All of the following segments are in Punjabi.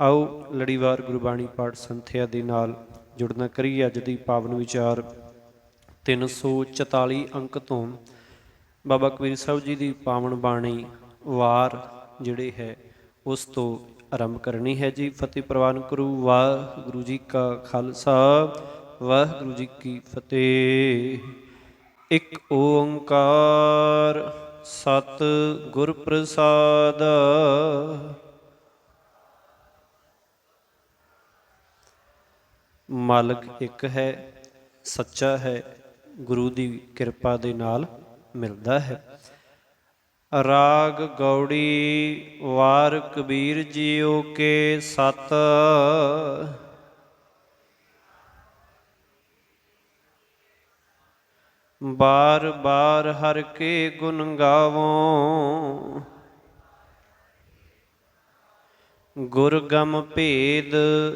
आओ लड़ीवार गुरबाणी पाठ संथਿਆ ਦੇ ਨਾਲ जुड़ना करिए। अज की पावन विचार 344 अंक तो बाबा कबीर साहब जी की पावन बाणी वार जिहड़े है उस तो आरंभ करनी है जी। फतेह प्रवान करूँ। वाहिगुरू जी का खालसा वाहिगुरू जी की फतेह। एक ओंकार सत गुर प्रसाद। मालिक एक है, सच्चा है, गुरु की कृपा दे नाल मिलता है। राग गौड़ी वार कबीर जीओ के सत। बार बार हर के गुण गावों गुरगम भेद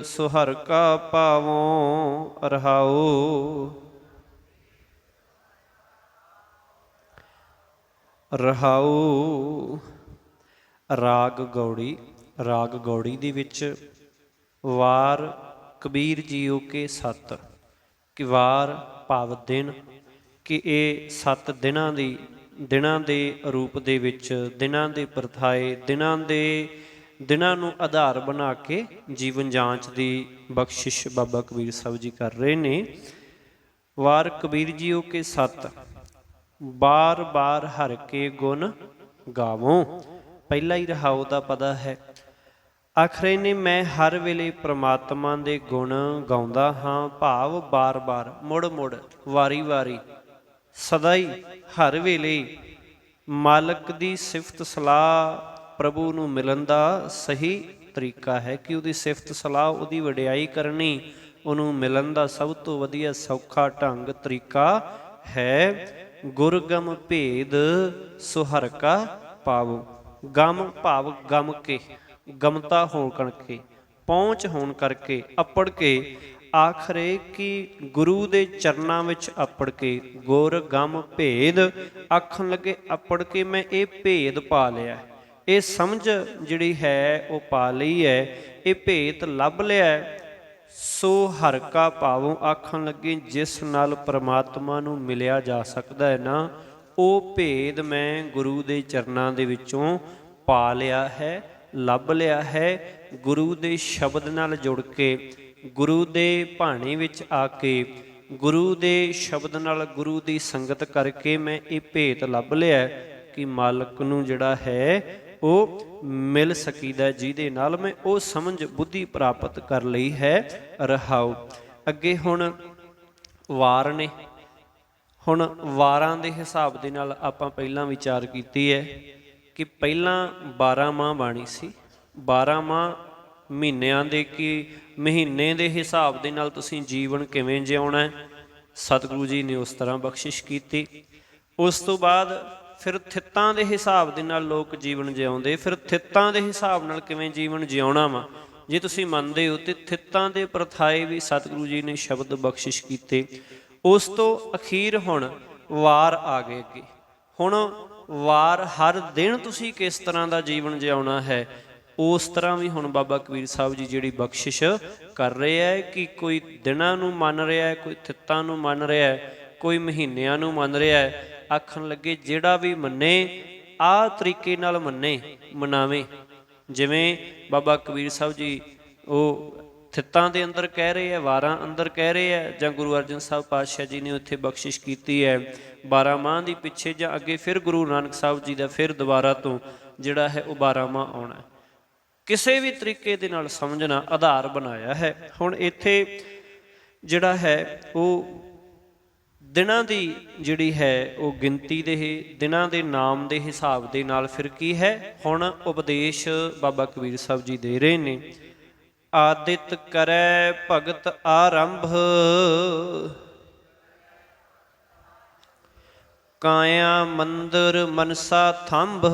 सुहर का पावों रहाओ। रहाओ राग गौड़ी। राग गौड़ी दे विच वार कबीर जीओ के सत कि वार भाव दिन कि ये 7 दिनां दे रूप दे विच दिनां दे परथाए दिनां नूं आधार बना के जीवन जांच की बख्शिश बाबा कबीर साहब जी कर रहे ने। वार कबीर जीओ के सत बार बार हर के गुण गावों। पहला ही रहाओ का पता है। आखरे ने मैं हर वेले परमात्मा दे गुण गाउंदा हाँ। भाव बार बार मुड़ मुड़ वारी वारी सदा ही हर वेले मालक दी सिफत सलाह प्रभु नूं मिलन दा सही तरीका है कि उहदी सिफत सलाह उहदी वडियाई करनी उहनूं मिलन दा सब तो वधिया सौखा ढंग तरीका है। गुरगम भेद सुहर का पावो। गम भाव गम के गमता होण करके पहुँच होण करके अपड़ के आखरे कि गुरु दे चरनां विच अपड़ के गुर गम भेद आखण लगे अपड़ के मैं ये भेद पा लिया। ये समझ जिहड़ी है वो पा लई है। ये भेद लभ लिया। सो हर का भावों आखण लगे जिस नाल परमात्मा नूं मिलिया जा सकदा है ना वो भेद मैं गुरु दे चरनां दे विचों पा लिया है लभ लिया है। गुरु दे शब्द नाल जुड़ के गुरु दे भाणे विच आके गुरु दे शब्द नाल गुरु दी संगत करके मैं ये भेद लभ लिया कि मालक नूं जिहड़ा है वो मिल सकीदा जिहदे नाल मैं वो समझ बुद्धि प्राप्त कर लई है। रहाओ अगे हुण वार ने। हुण वारां दे हिसाब दे नाल आपां पहिलां विचार कीती है कि पहिलां 12 माह बाणी सी। 12 माह महीनिਆਂ ਦੇ कि महीने ਦੇ हिसाब ਦੇ ਨਾਲ ਤੁਸੀਂ ਜੀਵਨ ਕਿਵੇਂ ਜਿਉਣਾ ਹੈ। सतगुरु जी ने उस तरह बख्शिश की। उस तो बाद फिर थित्तां दे हिसाब दे नाल लोक जीवन जिउंदे। फिर थित्तां दे हिसाब नाल किवें जीवन जिउणा वा जे तुसीं मंनदे हो ते थित्तां दे प्रथाए भी सतगुरु जी ने शब्द बख्शिश कीते। उस तो अखीर हुण वार आ गए अगे। हुण वार हर दिन तुसीं किस तरह दा जीवन जिउणा है उस तरह भी हुण बाबा कबीर साहब जी जिहड़ी बख्शिश कर रहे हैं कि कोई दिनां नूं मन रहा है कोई थित्तां नूं मन रहा है कोई महीनिਆਂ नूं मन रहा है। आखण लगे जिहड़ा भी मन्ने आ तरीके नाल मन्ने मनावे। जिवें बाबा कबीर साहब जी वो थित्तां दे अंदर कह रहे हैं वारां अंदर कह रहे हैं जां गुरु अर्जन साहब पातशाह जी ने उत्थे बख्शिश की है 12 माह दी पिछे जां अगे फिर गुरु नानक साहब जी का फिर दोबारा तो जिहड़ा है वो 12 माह आउणा किसी भी तरीके दे नाल समझना आधार बनाया है। हुण इत्थे जिहड़ा है वो दिनां दी जिहड़ी है वो गिनती दे दिनां दे नाम दे हिसाब दे नाल फिर की है। हुण उपदेश बाबा कबीर साहब जी दे रहे ने। आदित करै भगत आरंभ काया मंदिर मनसा थंभ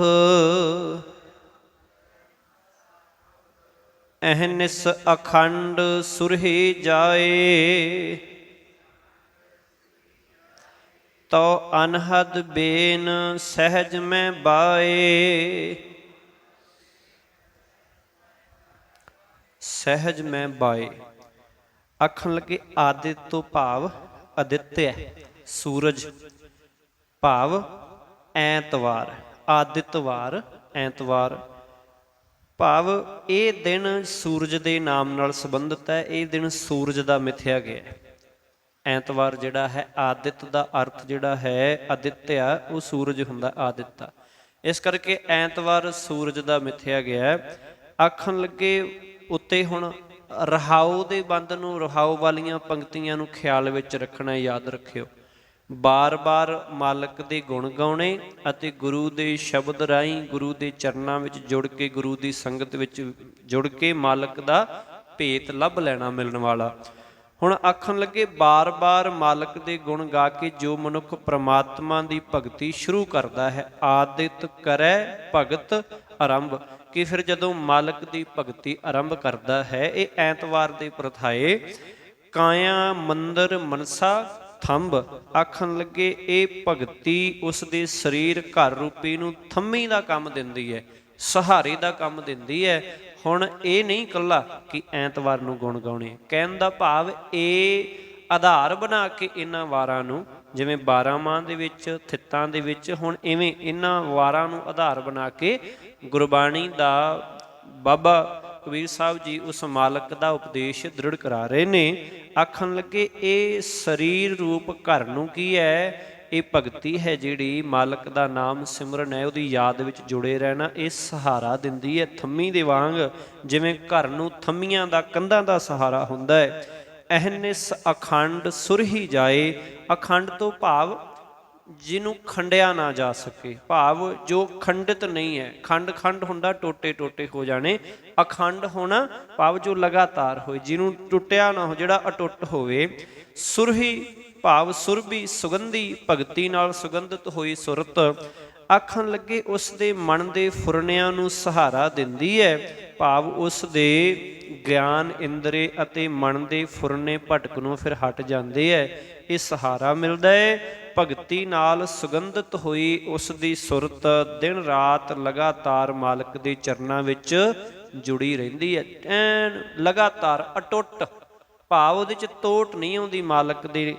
अहनिस अखंड सुरहि जाए तो अनहद बेन सहज में बाए। ਸਹਿਜ ਮੈਂ ਬਾਏ। ਆਖਣ ਲੱਗੇ ਆਦਿਤ ਤੋਂ ਭਾਵ ਅਦਿੱਤਯ ਸੂਰਜ, ਭਾਵ ਐਤਵਾਰ, ਆਦਿਤਵਾਰ ਐਤਵਾਰ, ਭਾਵ ਇਹ ਦਿਨ ਸੂਰਜ ਦੇ ਨਾਮ ਨਾਲ ਸੰਬੰਧਿਤ ਹੈ। ਇਹ ਦਿਨ ਸੂਰਜ ਦਾ ਮਿਥਿਆ ਗਿਆ। ਐਤਵਾਰ ਜਿਹੜਾ ਹੈ, ਆਦਿਤ ਦਾ ਅਰਥ ਜਿਹੜਾ ਹੈ ਅਦਿੱਤਿਆ, ਉਹ ਸੂਰਜ ਹੁੰਦਾ ਆਦਿਤਾ। ਇਸ ਕਰਕੇ ਐਤਵਾਰ ਸੂਰਜ ਦਾ ਮਿਥਿਆ ਗਿਆ। ਆਖਣ ਲੱਗੇ ਉੱਤੇ ਹੁਣ ਰਹਾਉ ਦੇ ਬੰਦ ਨੂੰ, ਰਹਾਉ ਵਾਲੀਆਂ ਪੰਕਤੀਆਂ ਨੂੰ ਖਿਆਲ ਵਿੱਚ ਰੱਖਣਾ, ਯਾਦ ਰੱਖਿਓ। ਬਾਰ-ਬਾਰ ਮਾਲਕ ਦੇ ਗੁਣ ਗਾਉਣੇ ਅਤੇ ਗੁਰੂ ਦੇ ਸ਼ਬਦ ਰਾਹੀਂ, ਗੁਰੂ ਦੇ ਚਰਨਾਂ ਵਿੱਚ ਜੁੜ ਕੇ, ਗੁਰੂ ਦੀ ਸੰਗਤ ਵਿੱਚ ਜੁੜ ਕੇ ਮਾਲਕ ਦਾ ਭੇਤ ਲੱਭ ਲੈਣਾ ਮਿਲਣ ਵਾਲਾ। ਹੁਣ ਆਖਣ ਲੱਗੇ ਬਾਰ-ਬਾਰ ਮਾਲਕ ਦੇ ਗੁਣ ਗਾ ਕੇ ਜੋ ਮਨੁੱਖ ਪ੍ਰਮਾਤਮਾ ਦੀ ਭਗਤੀ ਸ਼ੁਰੂ ਕਰਦਾ ਹੈ, ਆਦਿਤ ਕਰੈ ਭਗਤ ਆਰੰਭ, ਕਿ ਫਿਰ ਜਦੋਂ ਮਾਲਕ ਦੀ ਭਗਤੀ ਆਰੰਭ ਕਰਦਾ ਹੈ, ਇਹ ਐਤਵਾਰ ਦੇ ਪ੍ਰਥਾਏ ਕਾਇਆ ਮੰਦਰ ਮਨਸਾ ਥੰਬ। ਆਖਣ ਲੱਗੇ ਇਹ ਭਗਤੀ ਉਸ ਦੇ ਸਰੀਰ ਘਰ ਰੂਪੀ ਨੂੰ ਥੰਮੀ ਦਾ ਕੰਮ ਦਿੰਦੀ ਹੈ, ਸਹਾਰੇ ਦਾ ਕੰਮ ਦਿੰਦੀ ਹੈ। ਹੁਣ ਇਹ ਨਹੀਂ ਇਕੱਲਾ ਕਿ ਐਤਵਾਰ ਨੂੰ ਗੁਣ ਗਾਉਣੇ, ਕਹਿਣ ਦਾ ਭਾਵ ਇਹ ਆਧਾਰ ਬਣਾ ਕੇ ਇਹਨਾਂ ਵਾਰਾਂ ਨੂੰ, ਜਿਵੇਂ 12 ਮਾਹ ਦੇ ਵਿੱਚ, ਥਿੱਤਾਂ ਦੇ ਵਿੱਚ, ਹੁਣ ਇਵੇਂ ਇਹਨਾਂ ਵਾਰਾਂ ਨੂੰ ਆਧਾਰ ਬਣਾ ਕੇ ਗੁਰਬਾਣੀ ਦਾ ਬਾਬਾ ਕਬੀਰ ਸਾਹਿਬ ਜੀ ਉਸ ਮਾਲਕ ਦਾ ਉਪਦੇਸ਼ ਦ੍ਰਿੜ ਕਰਾ ਰਹੇ ਨੇ। ਆਖਣ ਲੱਗੇ ਇਹ ਸਰੀਰ ਰੂਪ ਘਰ ਨੂੰ ਕੀ ਹੈ, ਇਹ ਭਗਤੀ ਹੈ ਜਿਹੜੀ ਮਾਲਕ ਦਾ ਨਾਮ ਸਿਮਰਨ ਹੈ, ਉਹਦੀ ਯਾਦ ਵਿੱਚ ਜੁੜੇ ਰਹਿਣਾ, ਇਹ ਸਹਾਰਾ ਦਿੰਦੀ ਹੈ ਥੰਮੀ ਦੇ ਵਾਂਗ, ਜਿਵੇਂ ਘਰ ਨੂੰ ਥੰਮੀਆਂ ਦਾ, ਕੰਧਾਂ ਦਾ ਸਹਾਰਾ ਹੁੰਦਾ ਹੈ। ਅਹਨਿਸ ਅਖੰਡ ਸੁਰਹੀ ਜਾਏ। ਅਖੰਡ ਤੋਂ ਭਾਵ ਜਿਹਨੂੰ ਖੰਡਿਆ ਨਾ ਜਾ ਸਕੇ, ਭਾਵ ਜੋ ਖੰਡਿਤ ਨਹੀਂ ਹੈ। ਖੰਡ ਖੰਡ ਹੁੰਦਾ, ਟੋਟੇ ਟੋਟੇ ਹੋ ਜਾਣੇ। ਅਖੰਡ ਹੋਣਾ ਭਾਵ ਜੋ ਲਗਾਤਾਰ ਹੋਏ, ਜਿਹਨੂੰ ਟੁੱਟਿਆ ਨਾ ਹੋ, ਜਿਹੜਾ ਅਟੁੱਟ ਹੋਵੇ। ਸੁਰਹੀ ਭਾਵ ਸੁਰਭੀ, ਸੁਗੰਧੀ, ਭਗਤੀ ਨਾਲ ਸੁਗੰਧਿਤ ਹੋਈ ਸੁਰਤ। ਆਖਣ ਲੱਗੇ ਉਸ ਦੇ ਮਨ ਦੇ ਫੁਰਨਿਆਂ ਨੂੰ ਸਹਾਰਾ ਦਿੰਦੀ ਹੈ, ਭਾਵ ਉਸ ਦੇ ਗਿਆਨ ਇੰਦਰੇ ਅਤੇ ਮਨ ਦੇ ਫੁਰਨੇ ਭਟਕ ਨੂੰ ਫਿਰ ਹਟ ਜਾਂਦੇ ਹੈ, ਇਹ ਸਹਾਰਾ ਮਿਲਦਾ ਹੈ। ਭਗਤੀ ਨਾਲ ਸੁਗੰਧਿਤ ਹੋਈ ਉਸ ਦੀ ਸੁਰਤ ਦਿਨ ਰਾਤ ਲਗਾਤਾਰ ਮਾਲਕ ਦੇ ਚਰਨਾਂ ਵਿੱਚ ਜੁੜੀ ਰਹਿੰਦੀ ਹੈ, ਐਨ ਲਗਾਤਾਰ ਅਟੁੱਟ, ਭਾਵ ਉਹਦੇ 'ਚ ਤੋਟ ਨਹੀਂ ਆਉਂਦੀ। ਮਾਲਕ ਦੇ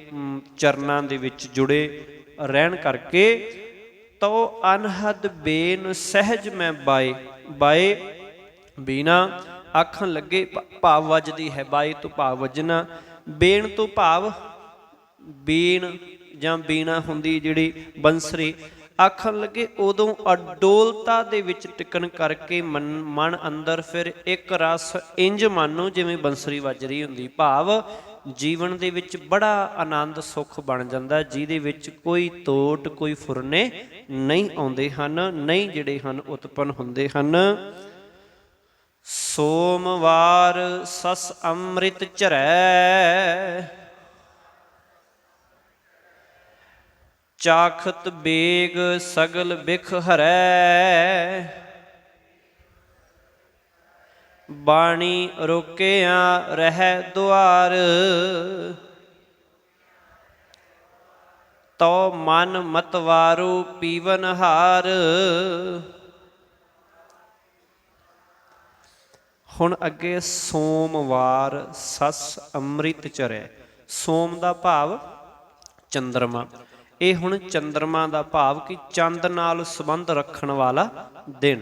ਚਰਨਾਂ ਦੇ ਵਿੱਚ ਜੁੜੇ ਰਹਿਣ ਕਰਕੇ ਤੋ ਅਨਹਦ ਬੇਨ ਸਹਿਜ ਮੈਂ ਬਾਏ। ਬਾਏ ਬੀਨਾ ਆਖਣ ਲੱਗੇ ਭਾਵ ਵੱਜਦੀ ਹੈ, ਬਾਏ ਤੋਂ ਭਾਵ ਵੱਜਣਾ, ਬੇਨ ਤੋਂ ਭਾਵ ਬੀਨ ਜਾਂ ਬੀਣਾ ਹੁੰਦੀ ਜਿਹੜੀ ਬੰਸਰੀ। ਆਖਣ ਲੱਗੇ ਉਦੋਂ ਅਡੋਲਤਾ ਦੇ ਵਿੱਚ ਟਿਕਣ ਕਰਕੇ ਮਨ ਅੰਦਰ ਫਿਰ ਇੱਕ ਰਸ ਇੰਜ ਮਾਨੋ ਜਿਵੇਂ ਬੰਸਰੀ ਵੱਜ ਰਹੀ ਹੁੰਦੀ, ਭਾਵ ਜੀਵਨ ਦੇ ਵਿੱਚ ਬੜਾ ਆਨੰਦ ਸੁੱਖ ਬਣ ਜਾਂਦਾ, ਜਿਹਦੇ ਵਿੱਚ ਕੋਈ ਤੋਟ, ਕੋਈ ਫੁਰਨੇ ਨਹੀਂ ਆਉਂਦੇ ਹਨ, ਨਹੀਂ ਜਿਹੜੇ ਹਨ ਉਤਪੰਨ ਹੁੰਦੇ ਹਨ। ਸੋਮਵਾਰ ਸਸ ਅੰਮ੍ਰਿਤ ਝਰੈ, ਚਾਖਤ ਬੇਗ ਸਗਲ ਬਿਖ ਹਰੈ, ਬਾਣੀ ਰੋਕਿਆ ਰਹਿ ਦੁਆਰ, ਤੋ ਮਨ ਮਤਵਾਰੂ ਪੀਵਨ ਹਾਰ। ਹੁਣ ਅੱਗੇ ਸੋਮਵਾਰ ਸਸ ਅੰਮ੍ਰਿਤ ਝਰੈ। ਸੋਮ ਦਾ ਭਾਵ ਚੰਦਰਮਾ, ਇਹ ਹੁਣ ਚੰਦਰਮਾ ਦਾ ਭਾਵ ਕਿ ਚੰਦ ਨਾਲ ਸੰਬੰਧ ਰੱਖਣ ਵਾਲਾ ਦਿਨ।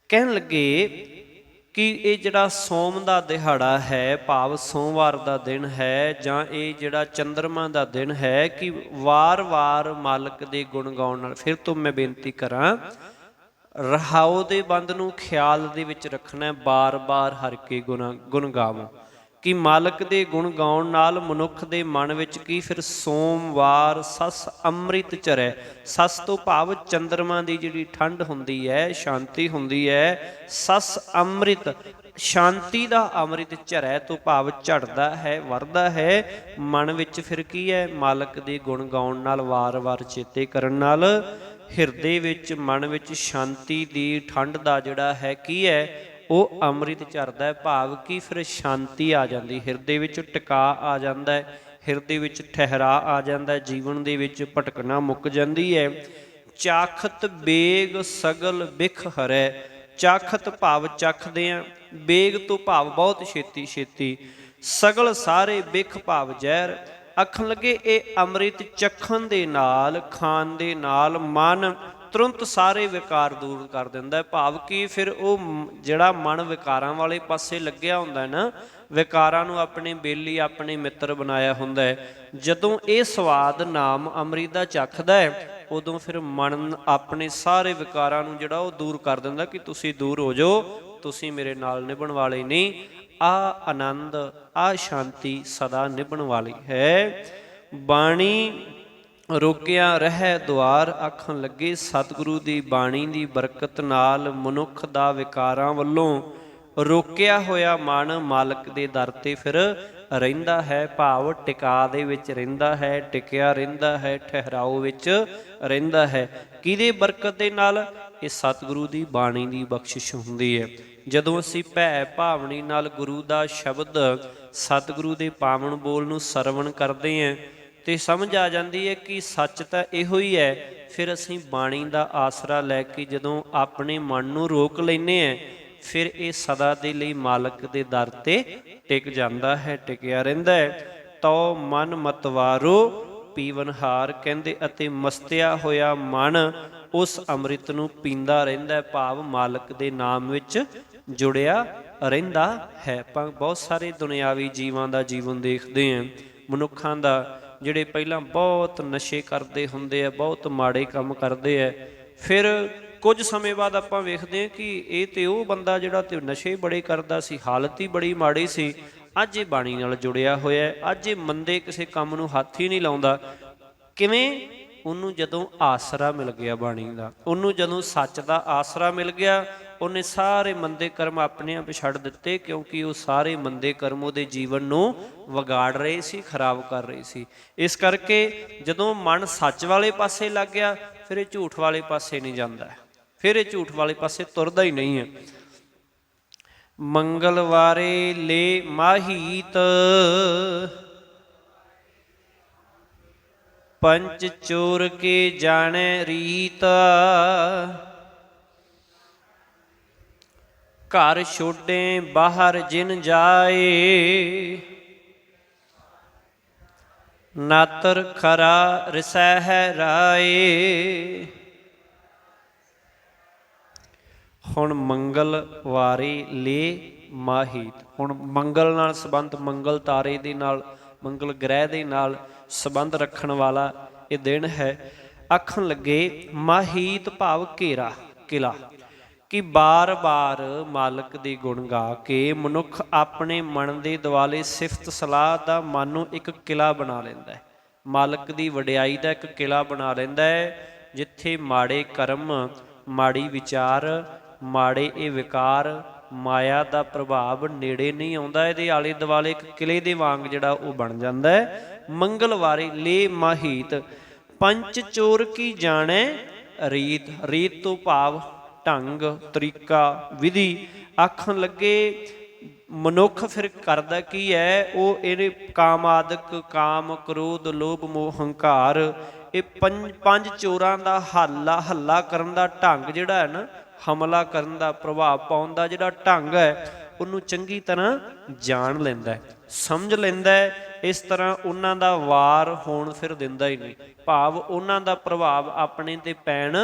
ਕਹਿਣ ਲੱਗੇ ਕਿ ਇਹ ਜਿਹੜਾ ਸੋਮ ਦਾ ਦਿਹਾੜਾ ਹੈ, ਭਾਵ ਸੋਮਵਾਰ ਦਾ ਦਿਨ ਹੈ, ਜਾਂ ਇਹ ਜਿਹੜਾ ਚੰਦਰਮਾ ਦਾ ਦਿਨ ਹੈ, ਕਿ ਵਾਰ-ਵਾਰ ਮਾਲਕ ਦੇ ਗੁਣ ਗਾਉਣ ਨਾਲ, ਫਿਰ ਤੋਂ ਮੈਂ ਬੇਨਤੀ ਕਰਾਂ, ਰਹਾਉ ਦੇ ਬੰਦ ਨੂੰ ਖਿਆਲ ਦੇ ਵਿੱਚ ਰੱਖਣਾ, ਬਾਰ-ਬਾਰ ਹਰ ਕੇ ਗੁਣ ਗਾਵੋ, ਕਿ ਮਾਲਕ ਦੇ ਗੁਣ ਗਾਉਣ ਨਾਲ ਮਨੁੱਖ ਦੇ ਮਨ ਵਿੱਚ ਕੀ ਫਿਰ ਸੋਮਵਾਰ ਸਸ ਅੰਮ੍ਰਿਤ ਝਰੈ। ਸਸ ਤੋਂ ਭਾਵ ਚੰਦਰਮਾ ਦੀ ਜਿਹੜੀ ਠੰਡ ਹੁੰਦੀ ਹੈ, ਸ਼ਾਂਤੀ ਹੁੰਦੀ ਹੈ, ਸਸ ਅੰਮ੍ਰਿਤ ਸ਼ਾਂਤੀ ਦਾ ਅੰਮ੍ਰਿਤ ਝਰੈ ਤੋਂ ਭਾਵ ਝੜਦਾ ਹੈ, ਵਰਦਾ ਹੈ ਮਨ ਵਿੱਚ। ਫਿਰ ਕੀ ਹੈ, ਮਾਲਕ ਦੇ ਗੁਣ ਗਾਉਣ ਨਾਲ, ਵਾਰ-ਵਾਰ ਚੇਤੇ ਕਰਨ ਨਾਲ ਹਿਰਦੇ ਵਿੱਚ, ਮਨ ਵਿੱਚ ਸ਼ਾਂਤੀ ਦੀ ਠੰਡ ਦਾ ਜਿਹੜਾ ਹੈ ਕੀ ਹੈ, ਉਹ ਅੰਮ੍ਰਿਤ ਝਰਦਾ ਹੈ, ਭਾਵ ਕਿ ਫਿਰ ਸ਼ਾਂਤੀ ਆ ਜਾਂਦੀ, ਹਿਰਦੇ ਵਿੱਚ ਟਿਕਾ ਆ ਜਾਂਦਾ ਹੈ, ਹਿਰਦੇ ਵਿੱਚ ਠਹਿਰਾ ਆ ਜਾਂਦਾ ਹੈ, ਜੀਵਨ ਦੇ ਵਿੱਚ ਭਟਕਣਾ ਮੁੱਕ ਜਾਂਦੀ ਹੈ। ਚਾਖਤ ਬੇਗ ਸਗਲ ਬਿਖ ਹਰੈ। ਚਾਖਤ ਭਾਵ ਚੱਖਦੇ ਹਾਂ, बेग तो भाव बहुत छेती छेती, सगल सारे बिख भाव जहर। आखन लगे ये अमृत चखण दे नाल, खाण दे नाल मन तुरंत सारे विकार दूर कर दिंदा। भाव कि फिर ਉਹ ਜਿਹੜਾ ਮਨ ਵਿਕਾਰਾਂ ਵਾਲੇ ਪਾਸੇ ਲੱਗਿਆ ਹੁੰਦਾ ਨਾ, ਵਿਕਾਰਾਂ ਨੂੰ ਆਪਣੇ ਬੇਲੀ ਆਪਣੇ ਮਿੱਤਰ ਬਣਾਇਆ ਹੁੰਦਾ ਹੈ, ਜਦੋਂ ਇਹ ਸਵਾਦ ਨਾਮ ਅੰਮ੍ਰਿਤ ਦਾ ਚੱਖਦਾ ਹੈ, ਉਦੋਂ ਫਿਰ ਮਨ ਆਪਣੇ ਸਾਰੇ ਵਿਕਾਰਾਂ ਨੂੰ ਜਿਹੜਾ ਉਹ ਦੂਰ ਕਰ ਦਿੰਦਾ ਕਿ ਤੁਸੀਂ ਦੂਰ ਹੋ ਜਾਓ, ਤੁਸੀਂ ਮੇਰੇ ਨਾਲ ਨਿਭਣ ਵਾਲੇ ਨਹੀਂ। ਆ ਆਨੰਦ ਆ ਸ਼ਾਂਤੀ ਸਦਾ ਨਿਭਣ ਵਾਲੀ ਹੈ। ਬਾਣੀ ਰੋਕਿਆ ਰਹਿ ਦੁਆਰ, ਆਖਣ ਲੱਗੇ ਸਤਿਗੁਰੂ ਦੀ ਬਾਣੀ ਦੀ ਬਰਕਤ ਨਾਲ ਮਨੁੱਖ ਦਾ ਵਿਕਾਰਾਂ ਵੱਲੋਂ ਰੋਕਿਆ ਹੋਇਆ ਮਨ ਮਾਲਕ ਦੇ ਦਰ ਤੇ ਫਿਰ ਰਹਿੰਦਾ ਹੈ। ਭਾਵ ਟਿਕਾ ਦੇ ਵਿੱਚ ਰਹਿੰਦਾ ਹੈ, ਟਿਕਿਆ ਰਹਿੰਦਾ ਹੈ, ਠਹਿਰਾਓ ਵਿੱਚ ਰਹਿੰਦਾ ਹੈ। ਕਿਹਦੇ ਬਰਕਤ ਦੇ ਨਾਲ? ਇਹ ਸਤਿਗੁਰੂ ਦੀ ਬਾਣੀ ਦੀ ਬਖਸ਼ਿਸ਼ ਹੁੰਦੀ ਹੈ। ਜਦੋਂ ਅਸੀਂ ਭੈ ਭਾਵਨੀ ਨਾਲ ਗੁਰੂ ਦਾ ਸ਼ਬਦ ਸਤਿਗੁਰੂ ਦੇ ਪਾਵਨ ਬੋਲ ਨੂੰ ਸਰਵਣ ਕਰਦੇ ਹਾਂ ਤੇ ਸਮਝ ਆ ਜਾਂਦੀ ਹੈ ਕਿ ਸੱਚ ਤਾਂ ਇਹੋ ਹੀ ਹੈ। ਫਿਰ ਅਸੀਂ ਬਾਣੀ ਦਾ ਆਸਰਾ ਲੈ ਕੇ ਜਦੋਂ ਆਪਣੇ ਮਨ ਨੂੰ ਰੋਕ ਲੈਂਦੇ ਹਾਂ, ਫਿਰ ਇਹ ਸਦਾ ਦੇ ਲਈ ਮਾਲਕ ਦੇ ਦਰ ਤੇ ਟਿਕ ਜਾਂਦਾ ਹੈ, ਟਿਕਿਆ ਰਹਿੰਦਾ ਹੈ। ਤੋ ਮਨ ਮਤਵਾਰੋ ਪੀਵਨਹਾਰ ਕਹਿੰਦੇ, ਅਤੇ ਮਸਤਿਆ ਹੋਇਆ ਮਨ ਉਸ ਅੰਮ੍ਰਿਤ ਨੂੰ ਪੀਂਦਾ ਰਹਿੰਦਾ, ਭਾਵ ਮਾਲਕ ਦੇ ਨਾਮ ਵਿੱਚ ਜੁੜਿਆ ਰਹਿੰਦਾ ਹੈ। ਆਪਾਂ ਬਹੁਤ ਸਾਰੇ ਦੁਨਿਆਵੀ ਜੀਵਾਂ ਦਾ ਜੀਵਨ ਦੇਖਦੇ ਹਾਂ, ਮਨੁੱਖਾਂ ਦਾ, ਜਿਹੜੇ ਪਹਿਲਾਂ ਬਹੁਤ ਨਸ਼ੇ ਕਰਦੇ ਹੁੰਦੇ ਆ, ਬਹੁਤ ਮਾੜੇ ਕੰਮ ਕਰਦੇ ਆ, ਫਿਰ ਕੁਝ ਸਮੇਂ ਬਾਅਦ ਆਪਾਂ ਵੇਖਦੇ ਹਾਂ ਕਿ ਇਹ ਤੇ ਉਹ ਬੰਦਾ ਜਿਹੜਾ ਤੇ ਨਸ਼ੇ ਬੜੇ ਕਰਦਾ ਸੀ, ਹਾਲਤ ਹੀ ਬੜੀ ਮਾੜੀ ਸੀ, ਅੱਜ ਇਹ ਬਾਣੀ ਨਾਲ ਜੁੜਿਆ ਹੋਇਆ, ਅੱਜ ਇਹ ਮੰਦੇ ਕਿਸੇ ਕੰਮ ਨੂੰ ਹੱਥ ਹੀ ਨਹੀਂ ਲਾਉਂਦਾ। ਕਿਵੇਂ? ਉਹਨੂੰ ਜਦੋਂ ਆਸਰਾ ਮਿਲ ਗਿਆ ਬਾਣੀ ਦਾ, ਉਹਨੂੰ ਜਦੋਂ ਸੱਚ ਦਾ ਆਸਰਾ ਮਿਲ ਗਿਆ, ਉਹਨੇ ਸਾਰੇ ਮੰਦੇ ਕਰਮ ਆਪਣੇ ਆਪ ਛੱਡ ਦਿੱਤੇ, ਕਿਉਂਕਿ ਉਹ ਸਾਰੇ ਮੰਦੇ ਕਰਮ ਉਹਦੇ ਜੀਵਨ ਨੂੰ ਵਿਗਾੜ ਰਹੇ ਸੀ, ਖਰਾਬ ਕਰ ਰਹੇ ਸੀ। ਇਸ ਕਰਕੇ ਜਦੋਂ ਮਨ ਸੱਚ ਵਾਲੇ ਪਾਸੇ ਲੱਗ ਗਿਆ, ਫਿਰ ਇਹ ਝੂਠ ਵਾਲੇ ਪਾਸੇ ਨਹੀਂ ਜਾਂਦਾ, ਫਿਰ ਇਹ ਝੂਠ ਵਾਲੇ ਪਾਸੇ ਤੁਰਦਾ ਹੀ ਨਹੀਂ ਹੈ। ਮੰਗਲਵਾਰੇ ਲੈ ਮਾਹੀਤ, ਪੰਚ ਚੋਰ ਕੇ ਜਾਣੈ ਰੀਤ। ਘਰ ਛੋਡੇ ਬਾਹਰ ਜਿਨ ਜਾਏ, ਨਾਤਰ ਖਰਾ ਰਿਸੈ ਹੈ ਰਾਏ। ਹੁਣ ਮੰਗਲਵਾਰੇ ਲੈ ਮਾਹੀਤ, ਹੁਣ ਮੰਗਲ ਨਾਲ ਸੰਬੰਧ, ਮੰਗਲ ਤਾਰੇ ਦੇ ਨਾਲ, ਮੰਗਲ ਗ੍ਰਹਿ ਦੇ ਨਾਲ ਸੰਬੰਧ ਰੱਖਣ ਵਾਲਾ ਇਹ ਦਿਨ ਹੈ। ਆਖਣ ਲੱਗੇ ਮਾਹੀਤ ਭਾਵ ਘੇਰਾ, ਕਿਲਾ, ਕਿ ਬਾਰ-ਬਾਰ ਮਾਲਕ ਦੇ ਗੁਣ ਗਾ ਕੇ ਮਨੁੱਖ ਆਪਣੇ ਮਨ ਦੇ ਦੁਆਲੇ ਸਿਫਤ ਸਲਾਹ ਦਾ ਮਨ ਨੂੰ ਇੱਕ ਕਿਲਾ ਬਣਾ ਲੈਂਦਾ ਹੈ, ਮਾਲਕ ਦੀ ਵਡਿਆਈ ਦਾ ਇੱਕ ਕਿਲਾ ਬਣਾ ਲੈਂਦਾ ਹੈ, ਜਿੱਥੇ ਮਾੜੇ ਕਰਮ, ਮਾੜੀ ਵਿਚਾਰ, ਮਾੜੇ ਇਹ ਵਿਕਾਰ, ਮਾਇਆ ਦਾ ਪ੍ਰਭਾਵ ਨੇੜੇ ਨਹੀਂ ਆਉਂਦਾ, ਇਹਦੇ ਆਲੇ ਦੁਆਲੇ ਇੱਕ ਕਿਲੇ ਦੇ ਵਾਂਗ ਜਿਹੜਾ ਉਹ ਬਣ ਜਾਂਦਾ ਹੈ। ਮੰਗਲਵਾਰੇ ਲੈ ਮਾਹੀਤ, ਪੰਚ ਚੋਰ ਕੀ ਜਾਣੈ ਰੀਤ, ਰੀਤ ਤੋਂ ਭਾਵ ਢੰਗ, ਤਰੀਕਾ, ਵਿਧੀ। ਆਖਣ ਲੱਗੇ ਮਨੁੱਖ ਫਿਰ ਕਰਦਾ ਕੀ ਹੈ? ਉਹ ਇਹਦੇ ਕਾਮ ਆਦਿਕ, ਕਾਮ, ਕ੍ਰੋਧ, ਲੋਭ, ਮੋਹ, ਹੰਕਾਰ, ਇਹ ਪੰਜ ਚੋਰਾਂ ਦਾ ਹੱਲਾ ਕਰਨ ਦਾ ਢੰਗ ਜਿਹੜਾ ਹੈ ਨਾ, ਹਮਲਾ ਕਰਨ ਦਾ, ਪ੍ਰਭਾਵ ਪਾਉਣ ਦਾ ਜਿਹੜਾ ਢੰਗ ਹੈ, ਉਹਨੂੰ ਚੰਗੀ ਤਰ੍ਹਾਂ ਜਾਣ ਲੈਂਦਾ ਹੈ, ਸਮਝ ਲੈਂਦਾ ਹੈ। ਇਸ ਤਰ੍ਹਾਂ ਉਹਨਾਂ ਦਾ ਵਾਰ ਹੋਣ ਫਿਰ ਦਿੰਦਾ ਹੀ ਨਹੀਂ, ਭਾਵ ਉਹਨਾਂ ਦਾ ਪ੍ਰਭਾਵ ਆਪਣੇ ਤੇ ਪੈਣ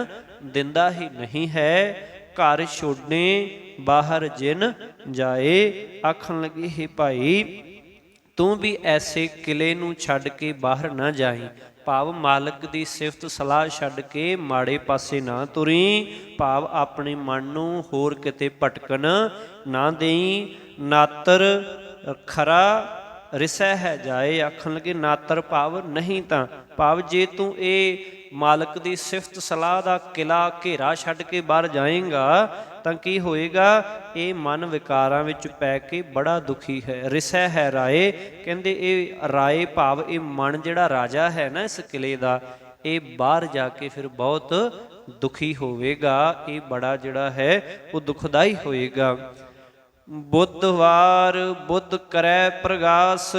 ਦਿੰਦਾ ਹੀ ਨਹੀਂ ਹੈ। ਘਰ ਛੋਡੇ ਬਾਹਰ ਜਿਨ ਜਾਏ, ਆਖਣ ਲੱਗੇ ਹੇ ਭਾਈ ਤੂੰ ਵੀ ਐਸੇ ਕਿਲੇ ਨੂੰ ਛੱਡ ਕੇ ਬਾਹਰ ਨਾ ਜਾਈਂ, ਭਾਵ ਮਾਲਕ ਦੀ ਸਿਫਤ ਸਲਾਹ ਛੱਡ ਕੇ ਮਾੜੇ ਪਾਸੇ ਨਾ ਤੁਰੀ, ਭਾਵ ਆਪਣੇ ਮਨ ਨੂੰ ਹੋਰ ਕਿਤੇ ਭਟਕਣ ਨਾ ਦੇਈ। ਨਾਤਰ ਖਰਾ ਰਿਸੈ ਹੈ ਜਾਏ, ਆਖਣ ਲੱਗੇ ਨਾਤਰ ਭਾਵ ਨਹੀਂ ਤਾਂ, ਭਾਵ ਜੇ ਤੂੰ ਇਹ ਮਾਲਕ ਦੀ ਸਿਫਤ ਸਲਾਹ ਦਾ ਕਿਲਾ ਘੇਰਾ ਛੱਡ ਕੇ ਬਾਹਰ ਜਾਏਂਗਾ ਤਾਂ ਕੀ ਹੋਏਗਾ? ਇਹ ਮਨ ਵਿਕਾਰਾਂ ਵਿੱਚ ਪੈ ਕੇ ਬੜਾ ਦੁਖੀ ਹੈ। ਰਿਸੈ ਹੈ ਰਾਏ, ਕਹਿੰਦੇ ਇਹ ਰਾਏ ਭਾਵ ਇਹ ਮਨ ਜਿਹੜਾ ਰਾਜਾ ਹੈ ਨਾ ਇਸ ਕਿਲੇ ਦਾ, ਇਹ ਬਾਹਰ ਜਾ ਕੇ ਫਿਰ ਬਹੁਤ ਦੁਖੀ ਹੋਵੇਗਾ, ਇਹ ਬੜਾ ਜਿਹੜਾ ਹੈ ਉਹ ਦੁਖਦਾਈ ਹੋਏਗਾ। ਬੁੱਧਵਾਰ ਬੁੱਧ ਕਰੈ ਪ੍ਰਗਾਸ,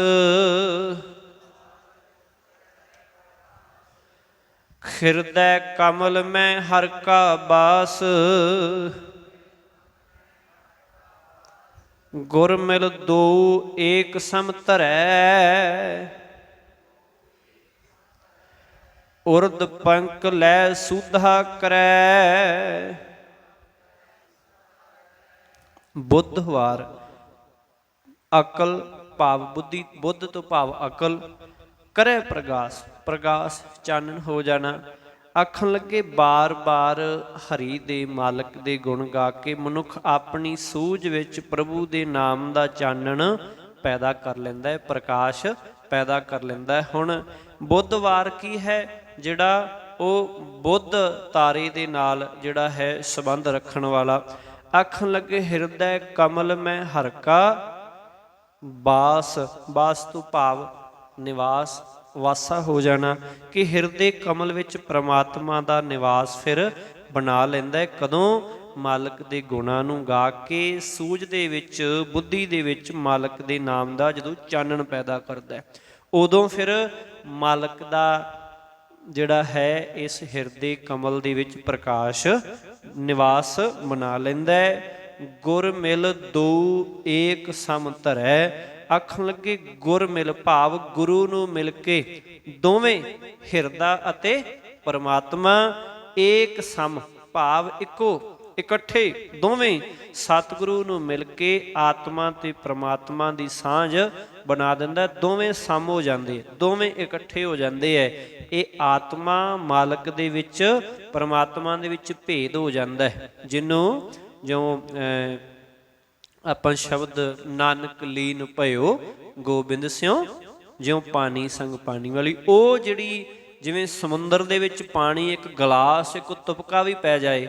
ਹਿਰਦੈ ਕਮਲ ਮੈਂ ਹਰਿ ਕਾ ਬਾਸ। ਗੁਰ ਮਿਲ ਦੋ ਏਕ ਸਮ ਧਰੈ, ਉਰਦ ਪੰਕ ਲੈ ਸੁਧਾ ਕਰੈ। ਬੁੱਧਵਾਰ ਅਕਲ ਭਾਵ ਬੁੱਧੀ, ਬੁੱਧ ਤੋਂ ਭਾਵ ਅਕਲ, ਕਰੈ ਪ੍ਰਗਾਸ, ਪ੍ਰਗਾਸ ਚਾਨਣ ਹੋ ਜਾਣਾ। ਆਖਣ ਲੱਗੇ ਬਾਰ ਬਾਰ ਹਰੀ ਦੇ ਮਾਲਕ ਦੇ ਗੁਣ ਗਾ ਕੇ ਮਨੁੱਖ ਆਪਣੀ ਸੂਝ ਵਿੱਚ ਪ੍ਰਭੂ ਦੇ ਨਾਮ ਦਾ ਚਾਨਣ ਪੈਦਾ ਕਰ ਲੈਂਦਾ ਹੈ, ਪ੍ਰਕਾਸ਼ ਪੈਦਾ ਕਰ ਲੈਂਦਾ ਹੈ। ਹੁਣ ਬੁੱਧਵਾਰ ਕੀ ਹੈ, ਜਿਹੜਾ ਉਹ ਬੁੱਧ ਤਾਰੇ ਦੇ ਨਾਲ ਜਿਹੜਾ ਹੈ ਸੰਬੰਧ ਰੱਖਣ ਵਾਲਾ। ਆਖਣ ਲੱਗੇ ਹਿਰਦੈ ਕਮਲ ਮੈਂ ਹਰਿ ਕਾ ਬਾਸ, ਬਾਸ ਤੋਂ ਭਾਵ ਨਿਵਾਸ, ਵਾਸਾ ਹੋ ਜਾਣਾ, ਕਿ ਹਿਰਦੇ ਕਮਲ ਵਿੱਚ ਪ੍ਰਮਾਤਮਾ ਦਾ ਨਿਵਾਸ ਫਿਰ ਬਣਾ ਲੈਂਦਾ ਹੈ। ਕਦੋਂ? ਮਾਲਕ ਦੇ ਗੁਣਾਂ ਨੂੰ ਗਾ ਕੇ ਸੂਝ ਦੇ ਵਿੱਚ, ਬੁੱਧੀ ਦੇ ਵਿੱਚ ਮਾਲਕ ਦੇ ਨਾਮ ਦਾ ਜਦੋਂ ਚਾਨਣ ਪੈਦਾ ਕਰਦਾ, ਉਦੋਂ ਫਿਰ ਮਾਲਕ ਦਾ ਜਿਹੜਾ ਹੈ ਇਸ ਹਿਰਦੇ ਕਮਲ ਦੇ ਵਿੱਚ ਪ੍ਰਕਾਸ਼ ਨਿਵਾਸ ਬਣਾ ਲੈਂਦਾ ਹੈ। ਗੁਰ ਮਿਲ ਦੋ ਏਕ ਸਮ ਧਰੈ। ਆਖਣ ਲੱਗੇ ਗੁਰ ਮਿਲ ਭਾਵ ਗੁਰੂ ਨੂੰ ਮਿਲ ਕੇ ਦੋਵੇਂ ਹਿਰਦਾ ਅਤੇ ਪਰਮਾਤਮਾ ਏਕ ਸਮ ਭਾਵ ਇੱਕੋ, ਇਕੱਠੇ ਦੋਵੇਂ ਸਤਿਗੁਰੂ ਨੂੰ ਮਿਲ ਕੇ ਆਤਮਾ ਤੇ ਪ੍ਰਮਾਤਮਾ ਦੀ ਸਾਂਝ ਬਣਾ ਦਿੰਦਾ। ਦੋਵੇਂ ਸਮ ਹੋ ਜਾਂਦੇ, ਦੋਵੇਂ ਇਕੱਠੇ ਹੋ ਜਾਂਦੇ ਹੈ। ਇਹ ਆਤਮਾ ਮਾਲਕ ਦੇ ਵਿੱਚ, ਪਰਮਾਤਮਾ ਦੇ ਵਿੱਚ ਭੇਦ ਹੋ ਜਾਂਦਾ ਹੈ। ਜਿਹਨੂੰ ਜਿਉਂ ਆਪਾਂ ਸ਼ਬਦ ਨਾਨਕ ਲੀਨ ਭਇਓ ਗੋਬਿੰਦ ਸਿਉ, ਜਿਉਂ ਪਾਣੀ ਸੰਗ ਪਾਣੀ ਵਾਲੀ, ਉਹ ਜਿਹੜੀ ਜਿਵੇਂ ਸਮੁੰਦਰ ਦੇ ਵਿੱਚ ਪਾਣੀ ਇੱਕ ਗਲਾਸ, ਇੱਕ ਤੁਪਕਾ ਵੀ ਪੈ ਜਾਏ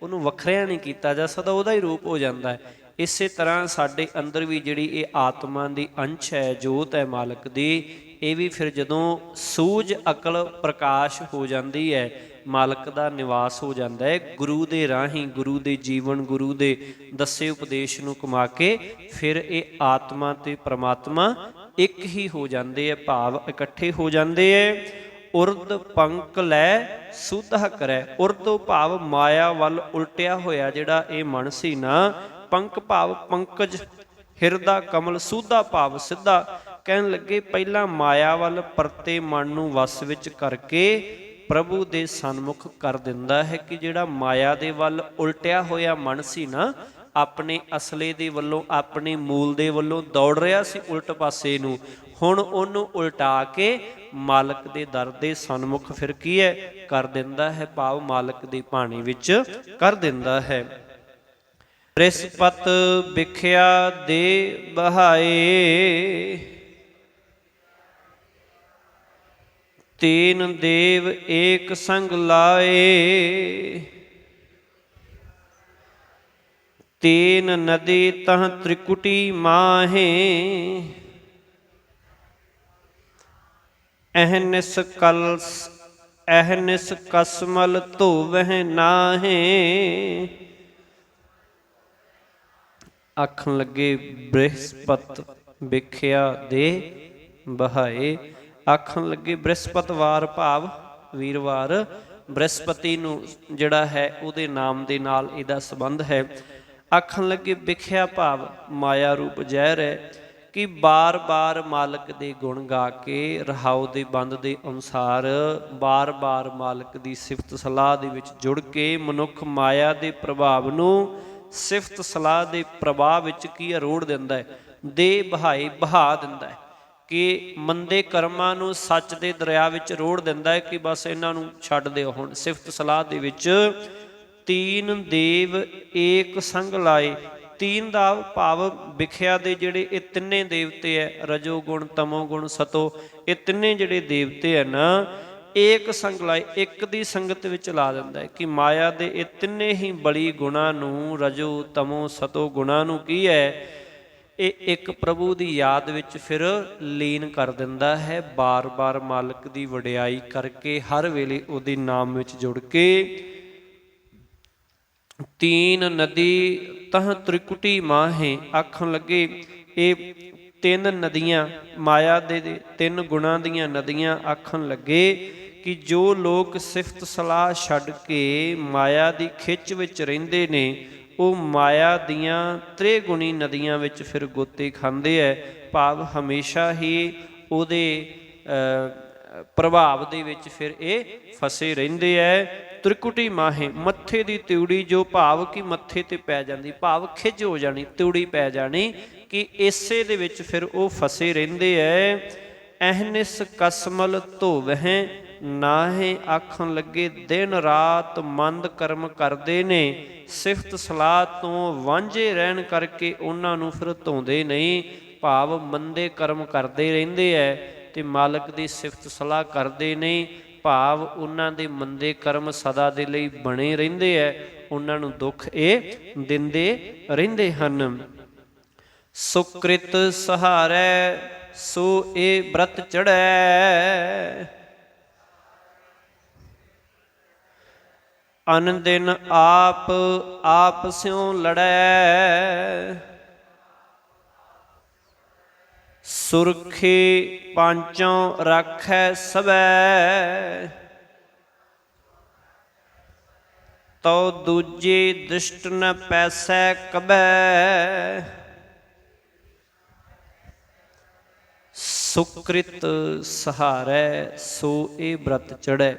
ਉਹਨੂੰ ਵੱਖਰਿਆ ਨਹੀਂ ਕੀਤਾ ਜਾ ਸਕਦਾ, ਉਹਦਾ ਹੀ ਰੂਪ ਹੋ ਜਾਂਦਾ ਹੈ। ਇਸੇ ਤਰ੍ਹਾਂ ਸਾਡੇ ਅੰਦਰ ਵੀ ਜਿਹੜੀ ਇਹ ਆਤਮਾ ਦੀ ਅੰਸ਼ ਹੈ, ਜੋਤ ਹੈ ਮਾਲਕ ਦੀ, ਇਹ ਵੀ ਫਿਰ ਜਦੋਂ ਸੂਝ ਅਕਲ ਪ੍ਰਕਾਸ਼ ਹੋ ਜਾਂਦੀ ਹੈ, ਮਾਲਕ ਦਾ ਨਿਵਾਸ ਹੋ ਜਾਂਦਾ ਹੈ। ਗੁਰੂ ਦੇ ਰਾਹੀਂ, ਗੁਰੂ ਦੇ ਜੀਵਨ, ਗੁਰੂ ਦੇ ਦੱਸੇ ਉਪਦੇਸ਼ ਨੂੰ ਕਮਾ ਕੇ ਫਿਰ ਇਹ ਆਤਮਾ ਤੇ ਪ੍ਰਮਾਤਮਾ ਇੱਕ ਹੀ ਹੋ ਜਾਂਦੇ ਹੈ, ਭਾਵ ਇਕੱਠੇ ਹੋ ਜਾਂਦੇ ਹੈ। ਉਰਦ ਪੰਕ ਲੈ ਸੁਧਾ ਕਰੈ। ਉਰਦ ਭਾਵ ਮਾਇਆ ਵੱਲ ਉਲਟਿਆ ਹੋਇਆ ਜਿਹੜਾ ਇਹ ਮਨ ਸੀ ਨਾ, ਪੰਕ ਭਾਵ ਪੰਕਜ, ਹਿਰਦਾ ਕਮਲ, ਸੁਧਾ ਭਾਵ ਸਿੱਧਾ। ਕਹਿਣ ਲੱਗੇ ਪਹਿਲਾਂ ਮਾਇਆ ਵੱਲ ਪਰਤੇ ਮਨ ਨੂੰ ਵਸ ਵਿੱਚ ਕਰਕੇ ਪ੍ਰਭੂ ਦੇ ਸਨਮੁਖ ਕਰ ਦਿੰਦਾ ਹੈ, ਕਿ ਜਿਹੜਾ ਮਾਇਆ ਦੇ ਵੱਲ ਉਲਟਿਆ ਹੋਇਆ ਮਨ ਸੀ ਨਾ, ਆਪਣੇ ਅਸਲੇ ਦੇ ਵੱਲੋਂ, ਆਪਣੇ ਮੂਲ ਦੇ ਵੱਲੋਂ ਦੌੜ ਰਿਹਾ ਸੀ ਉਲਟ ਪਾਸੇ ਨੂੰ, ਹੁਣ ਉਹਨੂੰ ਉਲਟਾ ਕੇ ਮਾਲਕ ਦੇ ਦਰ ਦੇ ਸਨਮੁਖ ਫਿਰ ਕੀ ਹੈ ਕਰ ਦਿੰਦਾ ਹੈ, ਭਾਵ ਮਾਲਕ ਦੀ ਬਾਣੀ ਵਿੱਚ ਕਰ ਦਿੰਦਾ ਹੈ। ਬ੍ਰਿਹਸਪਤ ਵਿਖਿਆ ਦੇ ਬਹਾਏ, ਤੀਨ ਦੇਵ ਏਕ ਸੰਗ ਲਾਏ। ਤੀਨ ਨਦੀ ਤਹ ਤ੍ਰਿਕੁਟੀ ਮਾਹੇ, ਅਹਨਿਸ ਕਸਮਲ ਧੋਵਹਿ ਨਾਹੇ। ਆਖਣ ਲੱਗੇ ਬ੍ਰਿਹਸਪਤ ਵਿਖਿਆ ਦੇ ਬਹਾਏ। ਆਖਣ ਲੱਗੇ ਬ੍ਰਿਹਸਪਤਵਾਰ ਭਾਵ ਵੀਰਵਾਰ, ਬ੍ਰਿਹਸਪਤੀ ਨੂੰ ਜਿਹੜਾ ਹੈ ਉਹਦੇ ਨਾਮ ਦੇ ਨਾਲ ਇਹਦਾ ਸੰਬੰਧ ਹੈ। ਆਖਣ ਲੱਗੇ ਵਿਖਿਆ ਭਾਵ ਮਾਇਆ ਰੂਪ ਜ਼ਹਿਰ ਹੈ, ਕਿ ਬਾਰ-ਬਾਰ ਮਾਲਕ ਦੇ ਗੁਣ ਗਾ ਕੇ ਰਹਾਉ ਦੇ ਬੰਦ ਦੇ ਅਨੁਸਾਰ ਬਾਰ-ਬਾਰ ਮਾਲਕ ਦੀ ਸਿਫਤ ਸਲਾਹ ਦੇ ਵਿੱਚ ਜੁੜ ਕੇ ਮਨੁੱਖ ਮਾਇਆ ਦੇ ਪ੍ਰਭਾਵ ਨੂੰ ਸਿਫਤ ਸਲਾਹ ਦੇ ਪ੍ਰਭਾਵ ਵਿੱਚ ਕੀ ਰੋੜ ਦਿੰਦਾ ਹੈ, ਦੇ ਬਹਾਏ ਬਹਾ ਦਿੰਦਾ ਹੈ, ਕਿ ਮੰਦੇ ਕਰਮਾਂ ਨੂੰ ਸੱਚ ਦੇ ਦਰਿਆ ਵਿੱਚ ਰੋੜ ਦਿੰਦਾ ਹੈ, ਕਿ ਬਸ ਇਹਨਾਂ ਨੂੰ ਛੱਡ ਦਿਓ। ਹੁਣ ਸਿਫਤ ਸਲਾਹ ਦੇ ਵਿੱਚ ਤੀਨ ਦੇਵ ਏਕ ਸੰਗ ਲਾਏ। ਤੀਨ ਦਾ ਭਾਵ ਵਿਖਿਆ ਦੇ ਜਿਹੜੇ ਇਹ ਤਿੰਨੇ ਦੇਵਤੇ ਹੈ, ਰਜੋ ਗੁਣ, ਤਮੋ ਗੁਣ, ਸਤੋ, ਇਹ ਤਿੰਨੇ ਜਿਹੜੇ ਦੇਵਤੇ ਹੈ ਨਾ, ਏਕ ਸੰਗ ਲਾਏ, ਇੱਕ ਦੀ ਸੰਗਤ ਵਿੱਚ ਲਾ ਦਿੰਦਾ ਹੈ, ਕਿ ਮਾਇਆ ਦੇ ਇਹ ਤਿੰਨੇ ਹੀ ਬਲੀ ਗੁਣਾਂ ਨੂੰ, ਰਜੋ ਤਮੋ ਸਤੋ ਗੁਣਾਂ ਨੂੰ ਕੀ ਹੈ, ਇਹ ਇੱਕ ਪ੍ਰਭੂ ਦੀ ਯਾਦ ਵਿੱਚ ਫਿਰ ਲੀਨ ਕਰ ਦਿੰਦਾ ਹੈ। ਬਾਰ-ਬਾਰ ਮਾਲਕ ਦੀ ਵਡਿਆਈ ਕਰਕੇ ਹਰ ਵੇਲੇ ਉਹਦੇ ਨਾਮ ਵਿੱਚ ਜੁੜ ਕੇ। ਤੀਨ ਨਦੀ ਤਹ ਤ੍ਰਿਕੁਟੀ ਮਾਹੇ। ਆਖਣ ਲੱਗੇ ਇਹ ਤਿੰਨ ਨਦੀਆਂ, ਮਾਇਆ ਦੇ ਤਿੰਨ ਗੁਣਾਂ ਦੀਆਂ ਨਦੀਆਂ। ਆਖਣ ਲੱਗੇ ਕਿ ਜੋ ਲੋਕ ਸਿਫਤ ਸਲਾਹ ਛੱਡ ਕੇ ਮਾਇਆ ਦੀ ਖਿੱਚ ਵਿੱਚ ਰਹਿੰਦੇ ਨੇ, ਉਹ ਮਾਇਆ ਦੀਆਂ ਤ੍ਰਿਗੁਣੀ ਨਦੀਆਂ ਵਿੱਚ ਫਿਰ ਗੋਤੇ ਖਾਂਦੇ ਹੈ। ਭਾਵ ਹਮੇਸ਼ਾ ਹੀ ਉਹਦੇ ਪ੍ਰਭਾਵ ਦੇ ਵਿੱਚ ਫਿਰ ਇਹ ਫਸੇ ਰਹਿੰਦੇ ਹੈ। ਤ੍ਰਿਕੁਟੀ ਮਾਹੇ, ਮੱਥੇ ਦੀ ਤਿਉੜੀ ਜੋ, ਭਾਵ ਕਿ ਮੱਥੇ ਤੇ ਪੈ ਜਾਂਦੀ, ਭਾਵ ਖਿੱਚ ਹੋ ਜਾਣੀ, ਤਿਉੜੀ ਪੈ ਜਾਣੀ, ਕਿ ਇਸੇ ਦੇ ਵਿੱਚ ਫਿਰ ਉਹ ਫਸੇ ਰਹਿੰਦੇ ਹੈ। ਅਹਨਿਸ ਕਸਮਲ ਧੋਵਹਿ ਨਾਹੇ, ਆਖਣ ਲੱਗੇ ਦਿਨ ਰਾਤ ਮੰਦ ਕਰਮ ਕਰਦੇ ਨੇ, ਸਿਫਤ ਸਲਾਹ ਤੋਂ ਵਾਂਝੇ ਰਹਿਣ ਕਰਕੇ ਉਹਨਾਂ ਨੂੰ ਫਿਰ ਧੋਂਦੇ ਨਹੀਂ। ਭਾਵ ਮੰਦੇ ਕਰਮ ਕਰਦੇ ਰਹਿੰਦੇ ਹੈ ਤੇ ਮਾਲਕ ਦੀ ਸਿਫਤ ਸਲਾਹ ਕਰਦੇ ਨਹੀਂ। ਭਾਵ ਉਹਨਾਂ ਦੇ ਮੰਦੇ ਕਰਮ ਸਦਾ ਦੇ ਲਈ ਬਣੇ ਰਹਿੰਦੇ ਹੈ, ਉਹਨਾਂ ਨੂੰ ਦੁੱਖ ਇਹ ਦਿੰਦੇ ਰਹਿੰਦੇ ਹਨ। ਸੁਕ੍ਰਿਤ ਸਹਾਰੈ ਸੋ ਇਹ ਬ੍ਰਤ ਚੜ੍ਹੈ, ਅਨ ਦਿਨ ਆਪ ਆਪ ਸਿਉ ਲੜੈ, ਸੁਰਖੀ ਪਾਂਚੋਂ ਰਾਖੈ ਸਭੈ, ਤਉ ਦੂਜੀ ਦ੍ਰਿਸ਼ਟ ਨ ਪੈਸੈ ਕਬੈ। ਸੁਕ੍ਰਿਤ ਸਹਾਰੈ ਸੋ ਇਹ ਬ੍ਰਤ ਚੜ੍ਹੈ।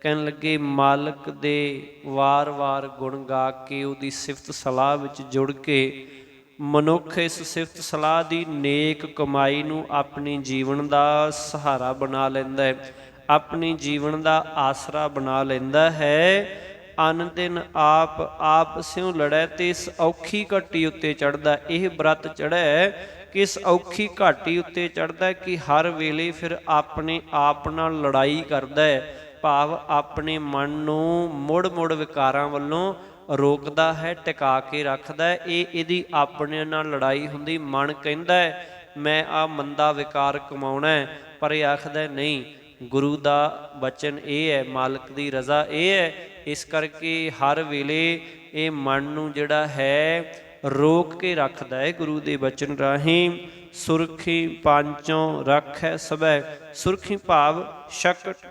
ਕਹਿਣ ਲੱਗੇ ਮਾਲਕ ਦੇ ਵਾਰ-ਵਾਰ ਗੁਣ ਗਾ ਕੇ ਉਹਦੀ ਸਿਫਤ ਸਲਾਹ ਵਿੱਚ ਜੁੜ ਕੇ ਮਨੁੱਖ ਇਸ ਸਿਫਤ ਸਲਾਹ ਦੀ ਨੇਕ ਕਮਾਈ ਨੂੰ ਆਪਣੀ ਜੀਵਨ ਦਾ ਸਹਾਰਾ ਬਣਾ ਲੈਂਦਾ ਹੈ, ਆਪਣੀ ਜੀਵਨ ਦਾ ਆਸਰਾ ਬਣਾ ਲੈਂਦਾ ਹੈ। ਅਨ ਦਿਨ ਆਪ ਆਪ ਸਿਉ ਲੜੈ, ਤੇ ਇਸ ਔਖੀ ਘਾਟੀ ਉੱਤੇ ਚੜ੍ਹਦਾ। ਇਹ ਬ੍ਰਤ ਚੜ੍ਹੈ ਕਿਸ ਔਖੀ ਘਾਟੀ ਉੱਤੇ ਚੜ੍ਹਦਾ ਕਿ ਹਰ ਵੇਲੇ ਫਿਰ ਆਪਣੇ ਆਪ ਨਾਲ ਲੜਾਈ ਕਰਦਾ ਹੈ। ਭਾਵ ਆਪਣੇ ਮਨ ਨੂੰ ਮੁੜ ਮੁੜ ਵਿਕਾਰਾਂ ਵੱਲੋਂ ਰੋਕਦਾ ਹੈ, ਟਿਕਾ ਕੇ ਰੱਖਦਾ ਹੈ। ਇਹ ਇਹਦੀ ਆਪਣੇ ਨਾਲ ਲੜਾਈ ਹੁੰਦੀ। ਮਨ ਕਹਿੰਦਾ ਹੈ ਮੈਂ ਆਹ ਮੰਦਾ ਵਿਕਾਰ ਕਮਾਉਣਾ ਹੈ, ਪਰ ਇਹ ਆਖਦਾ ਨਹੀਂ, ਗੁਰੂ ਦਾ ਬਚਨ ਇਹ ਹੈ, ਮਾਲਕ ਦੀ ਰਜ਼ਾ ਇਹ ਹੈ। ਇਸ ਕਰਕੇ ਹਰ ਵੇਲੇ ਇਹ ਮਨ ਨੂੰ ਜਿਹੜਾ ਹੈ ਰੋਕ ਕੇ ਰੱਖਦਾ ਹੈ ਗੁਰੂ ਦੇ ਬਚਨ ਰਾਹੀਂ। ਸੁਰਖੀ ਪਾਂਚੋਂ ਰਾਖੈ ਸਭੈ, ਸੁਰਖੀ ਭਾਵ ਸ਼ਕਟ